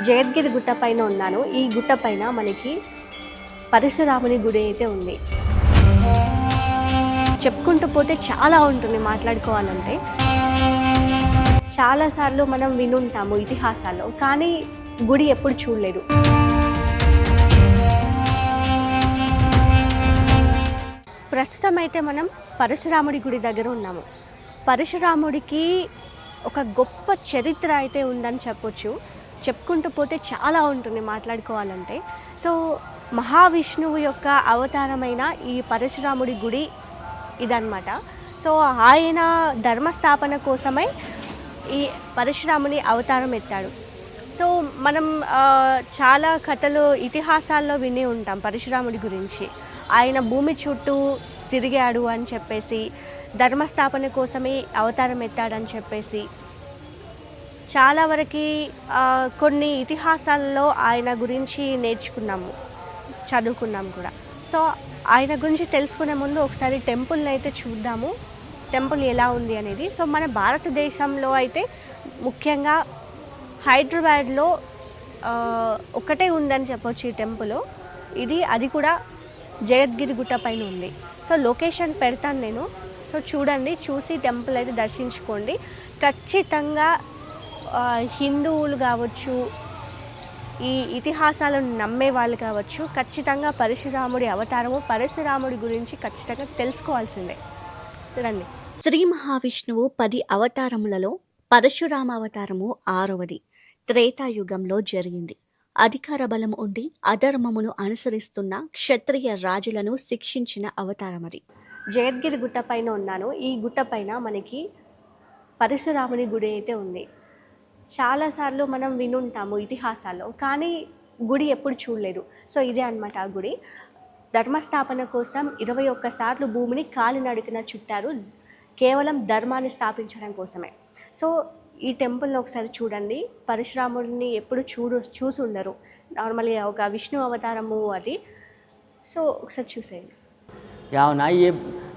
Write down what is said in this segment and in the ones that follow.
జగద్గిరి గుట్ట పైన ఉన్నాను. ఈ గుట్ట పైన మనకి పరశురాముని గుడి అయితే ఉంది. చెప్పుకుంటూ పోతే చాలా ఉంటుంది మాట్లాడుకోవాలంటే. చాలాసార్లు మనం వినుంటాము ఇతిహాసాల్లో, కానీ గుడి ఎప్పుడు చూడలేదు. ప్రస్తుతం అయితే మనం పరశురాముడి గుడి దగ్గర ఉన్నాము. పరశురాముడికి ఒక గొప్ప చరిత్ర అయితే ఉందని చెప్పొచ్చు. చెప్పుకుంటూ పోతే చాలా ఉంటుంది మాట్లాడుకోవాలంటే. సో మహావిష్ణువు యొక్క అవతారమైన ఈ పరశురాముడి గుడి ఇదన్నమాట. సో ఆయన ధర్మస్థాపన కోసమై ఈ పరశురాముని అవతారం ఎత్తాడు. సో మనం చాలా కథలు ఇతిహాసాల్లో విని ఉంటాం పరశురాముడి గురించి. ఆయన భూమి చుట్టూ తిరిగాడు అని చెప్పేసి, ధర్మస్థాపన కోసమే అవతారం ఎత్తాడని చెప్పేసి, చాలా వరకు కొన్ని ఇతిహాసాల్లో ఆయన గురించి నేర్చుకున్నాము, చదువుకున్నాం కూడా. సో ఆయన గురించి తెలుసుకునే ముందు ఒకసారి టెంపుల్ని అయితే చూద్దాము, టెంపుల్ ఎలా ఉంది అనేది. సో మన భారతదేశంలో అయితే ముఖ్యంగా హైదరాబాద్లో ఒకటే ఉందని చెప్పొచ్చు ఈ టెంపుల్. అది కూడా జగద్గిరి గుట్ట పైన ఉంది. సో లొకేషన్ పెడతాను నేను. సో చూడండి, చూసి టెంపుల్ అయితే దర్శించుకోండి. ఖచ్చితంగా హిందువులు కావచ్చు, ఈ ఇతిహాసాలను నమ్మే వాళ్ళు కావచ్చు, ఖచ్చితంగా పరశురాముడి అవతారము, పరశురాముడి గురించి ఖచ్చితంగా తెలుసుకోవాల్సిందే. రండి. శ్రీ మహావిష్ణువు 10 అవతారములలో పరశురామ అవతారము 6వది. త్రేతాయుగంలో జరిగింది. అధికార బలం ఉండి అధర్మమును అనుసరిస్తున్న క్షత్రియ రాజులను శిక్షించిన అవతారమది. జగద్గిరి గుట్ట పైన ఉన్నాను. ఈ గుట్ట పైన మనకి పరశురాముని గుడి అయితే ఉంది. చాలాసార్లు మనం వినుంటాము ఇతిహాసాల్లో, కానీ గుడి ఎప్పుడు చూడలేదు. సో ఇదే అన్నమాట ఆ గుడి. ధర్మస్థాపన కోసం 21 సార్లు భూమిని కాలినడకన చుట్టారు, కేవలం ధర్మాన్ని స్థాపించడం కోసమే. సో ఈ టెంపుల్ని ఒకసారి చూడండి. పరశురాముడిని ఎప్పుడు చూసి ఉండరు, నార్మల్గా ఒక విష్ణు అవతారము అది. సో ఒకసారి చూసేయండి. यहाँ ना ये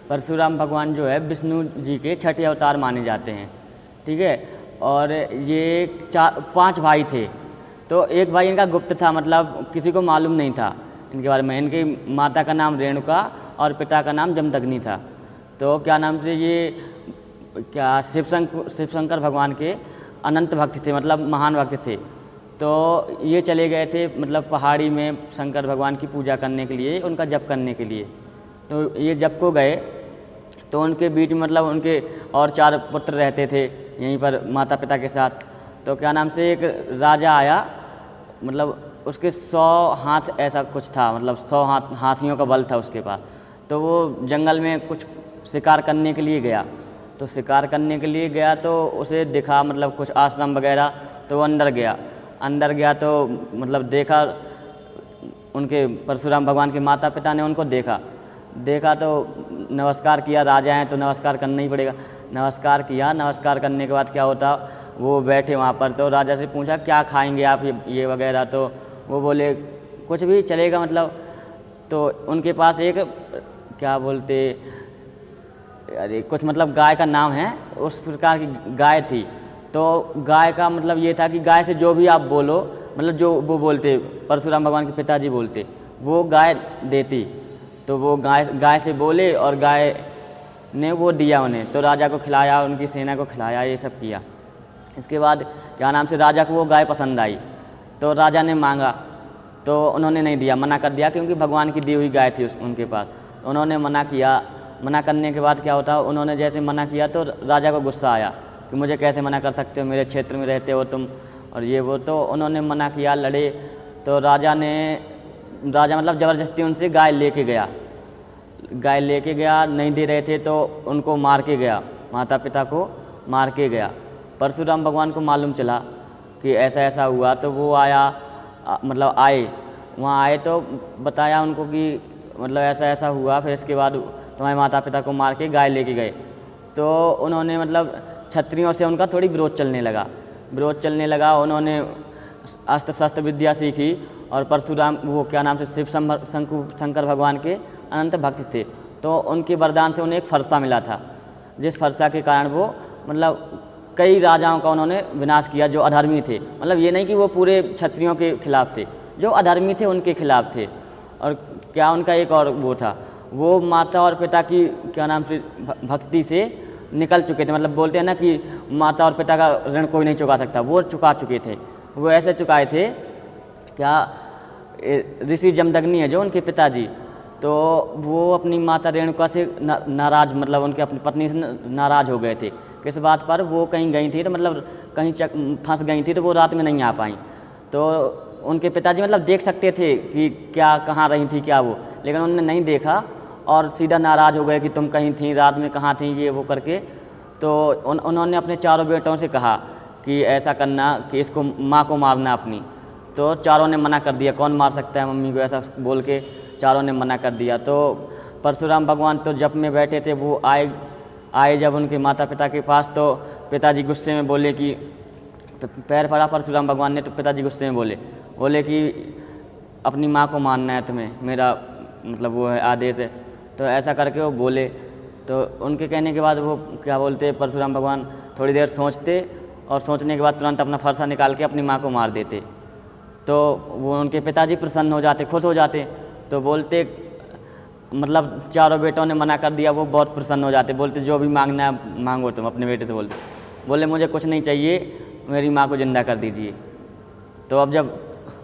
परशुराम भगवान जो है विष्णु जी के 6ठे अवतार माने जाते हैं, ठीक है। और ये 5 भाई थे। तो एक भाई इनका गुप्त था, मतलब किसी को मालूम नहीं था इनके बारे में। इनकी माता का नाम रेणुका और पिता का नाम जमदग्नि था। तो क्या नाम से ये शिवशंकर भगवान के अनंत भक्त थे, मतलब महान भक्त थे। तो ये चले गए थे मतलब पहाड़ी में शंकर भगवान की पूजा करने के लिए, उनका जप करने के लिए। तो ये जब को गए तो उनके बीच मतलब उनके और 4 पुत्र रहते थे यहीं पर माता पिता के साथ। तो क्या नाम से एक राजा आया, मतलब उसके 100 हाथ ऐसा कुछ था, मतलब 100 हाथियों का बल था उसके पास। तो वो जंगल में कुछ शिकार करने के लिए गया। तो शिकार करने के लिए गया तो उसे दिखा मतलब कुछ आश्रम वगैरह। तो वो अंदर गया तो मतलब देखा उनके परशुराम भगवान के माता पिता ने उनको देखा तो नमस्कार किया। राजा हैं तो नमस्कार करना ही पड़ेगा। नमस्कार किया, नमस्कार करने के बाद क्या होता, वो बैठे वहाँ पर। तो राजा से पूछा क्या खाएंगे आप ये वगैरह। तो वो बोले कुछ भी चलेगा मतलब। तो उनके पास एक क्या बोलते, अरे कुछ मतलब गाय का नाम है, उस प्रकार की गाय थी। तो गाय का मतलब ये था कि गाय से जो भी आप बोलो, मतलब जो वो बोलते परशुराम भगवान के पिताजी बोलते, वो गाय देती। तो वो गाय से बोले और गाय ने वो दिया उन्हें। तो राजा को खिलाया, उनकी सेना को खिलाया, ये सब किया। इसके बाद क्या नाम से राजा को वो गाय पसंद आई। तो राजा ने मांगा तो उन्होंने नहीं दिया, मना कर दिया, क्योंकि भगवान की दी हुई गाय थी उनके पास। उन्होंने मना किया। मना करने के बाद क्या होता, उन्होंने जैसे मना किया तो राजा को गुस्सा आया कि मुझे कैसे मना कर सकते हो, मेरे क्षेत्र में रहते हो तुम और ये वो। तो उन्होंने मना किया, लड़े। तो राजा मतलब ज़बरदस्ती उनसे गाय लेके गया। नहीं दे रहे थे तो उनको मार के गया, माता पिता को मार के गया। परशुराम भगवान को मालूम चला कि ऐसा ऐसा हुआ। तो वो मतलब वहाँ आए तो बताया उनको कि मतलब ऐसा ऐसा हुआ, फिर इसके बाद तुम्हारे माता पिता को मार के गाय लेके गए। तो उन्होंने मतलब क्षत्रियों से उनका थोड़ी विरोध चलने लगा। उन्होंने अस्त्र शस्त्र विद्या सीखी। और परशुराम वो क्या नाम से शंकर भगवान के अनंत भक्त थे। तो उनके वरदान से उन्हें एक फरसा मिला था, जिस फरसा के कारण वो मतलब कई राजाओं का उन्होंने विनाश किया जो अधर्मी थे। मतलब ये नहीं कि वो पूरे क्षत्रियों के खिलाफ थे, जो अधर्मी थे उनके खिलाफ थे। और क्या उनका एक और वो था, वो माता और पिता की क्या नाम से भक्ति से निकल चुके थे। मतलब बोलते हैं ना कि माता और पिता का ऋण कोई नहीं चुका सकता, वो चुका चुके थे। वो ऐसे चुकाए थे, क्या ऋषि जमदग्नि है जो उनके पिताजी, तो वो अपनी माता रेणुका से नाराज़, मतलब उनके अपनी पत्नी से नाराज़ हो गए थे। किस बात पर? वो कहीं गई थी, तो मतलब कहीं फंस गई थी, तो वो रात में नहीं आ पाई। तो उनके पिताजी मतलब देख सकते थे कि क्या कहाँ रही थी क्या वो, लेकिन उन्होंने नहीं देखा और सीधा नाराज़ हो गए कि तुम कहीं थी, रात में कहाँ थी, ये वो करके। तो उन्होंने अपने चारों बेटों से कहा कि ऐसा करना कि इसको माँ को मारना अपनी। तो चारों ने मना कर दिया, कौन मार सकता है मम्मी को, ऐसा बोल के चारों ने मना कर दिया। तो परशुराम भगवान तो जप में बैठे थे, वो आए जब उनके माता पिता के पास, तो पिताजी गुस्से में बोले कि पैर पड़ा परशुराम भगवान ने, तो पिताजी गुस्से में बोले कि अपनी माँ को मानना है तुम्हें, मेरा मतलब वो है आदेश है। तो ऐसा करके वो बोले। तो उनके कहने के बाद वो क्या बोलते, परशुराम भगवान थोड़ी देर सोचते और सोचने के बाद तुरंत अपना फरसा निकाल के अपनी माँ को मार देते। तो वो उनके पिताजी प्रसन्न हो जाते, खुश हो जाते। तो बोलते, मतलब चारों बेटों ने मना कर दिया, वो बहुत प्रसन्न हो जाते, बोलते जो भी मांगना है मांगो तुम। अपने बेटे से बोले मुझे कुछ नहीं चाहिए, मेरी माँ को ज़िंदा कर दीजिए। तो अब जब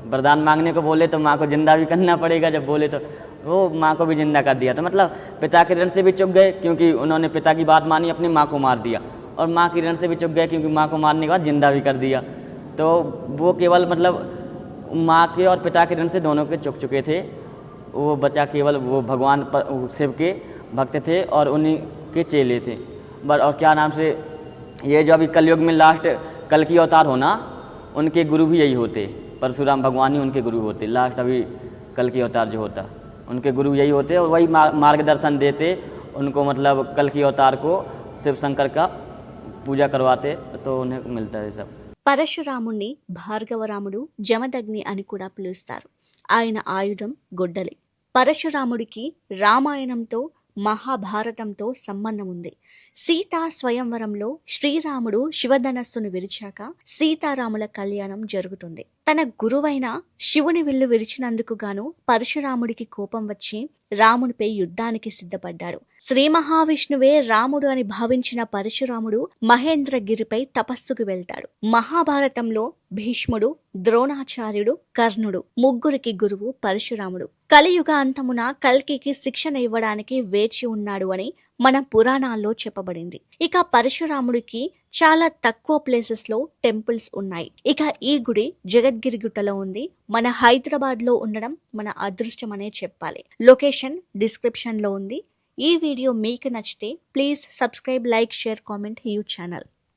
वरदान मांगने को बोले तो माँ को ज़िंदा भी करना पड़ेगा, जब बोले तो वो माँ को भी ज़िंदा कर दिया। तो मतलब पिता के ऋण से भी चुक गए, क्योंकि उन्होंने पिता की बात मानी, अपनी माँ को मार दिया, और माँ की ऋण से भी चुक गए, क्योंकि माँ को मारने के बाद ज़िंदा भी कर दिया। तो वो केवल मतलब माँ के और पिता के ऋण से दोनों के चुक चुके थे। वो बचा केवल वो भगवान पर शिव के भक्त थे और उन्हीं के चेले थे। और क्या नाम से, ये जो अभी कलयुग में लास्ट कल की अवतार होना, उनके गुरु भी यही होते, परशुराम भगवान ही उनके गुरु होते। लास्ट अभी कल की अवतार जो होता, उनके गुरु यही होते और वही मार्गदर्शन देते उनको, मतलब कल की अवतार को शिव शंकर का पूजा करवाते, तो उन्हें मिलता है सब। పరశురాముణ్ణి భార్గవరాముడు జమదగ్ని అని కూడా పిలుస్తారు. ఆయన ఆయుధం గొడ్డలి. పరశురాముడికి రామాయణంతో మహాభారతంతో సంబంధం ఉంది. సీతా స్వయంవరంలో శ్రీరాముడు శివధనస్సును విరిచాక సీతారాముల కళ్యాణం జరుగుతుంది. తన గురువైన శివుని విల్లు విరిచినందుకు గాను పరశురాముడికి కోపం వచ్చి రామునిపై యుద్ధానికి సిద్ధపడ్డాడు. శ్రీ మహావిష్ణువే రాముడు అని భావించిన పరశురాముడు మహేంద్రగిరిపై తపస్సుకు వెళ్తాడు. మహాభారతంలో భీష్ముడు, ద్రోణాచార్యుడు, కర్ణుడు ముగ్గురికి గురువు పరశురాముడు. కలియుగ అంతమున కల్కికి శిక్షణ ఇవ్వడానికి వేచి ఉన్నాడు అని మన పురాణాల్లో చెప్పబడింది. ఇక పరశురాముడికి చాలా తక్కువ ప్లేసెస్ లో టెంపుల్స్ ఉన్నాయి. ఇక ఈ గుడి జగద్గిరి గుట్టలో ఉంది. మన హైదరాబాద్ లో ఉండడం మన అదృష్టం అనే చెప్పాలి. లొకేషన్ డిస్క్రిప్షన్ లో ఉంది. ఈ వీడియో మీకు నచ్చితే please subscribe, like, share, comment YouTube channel.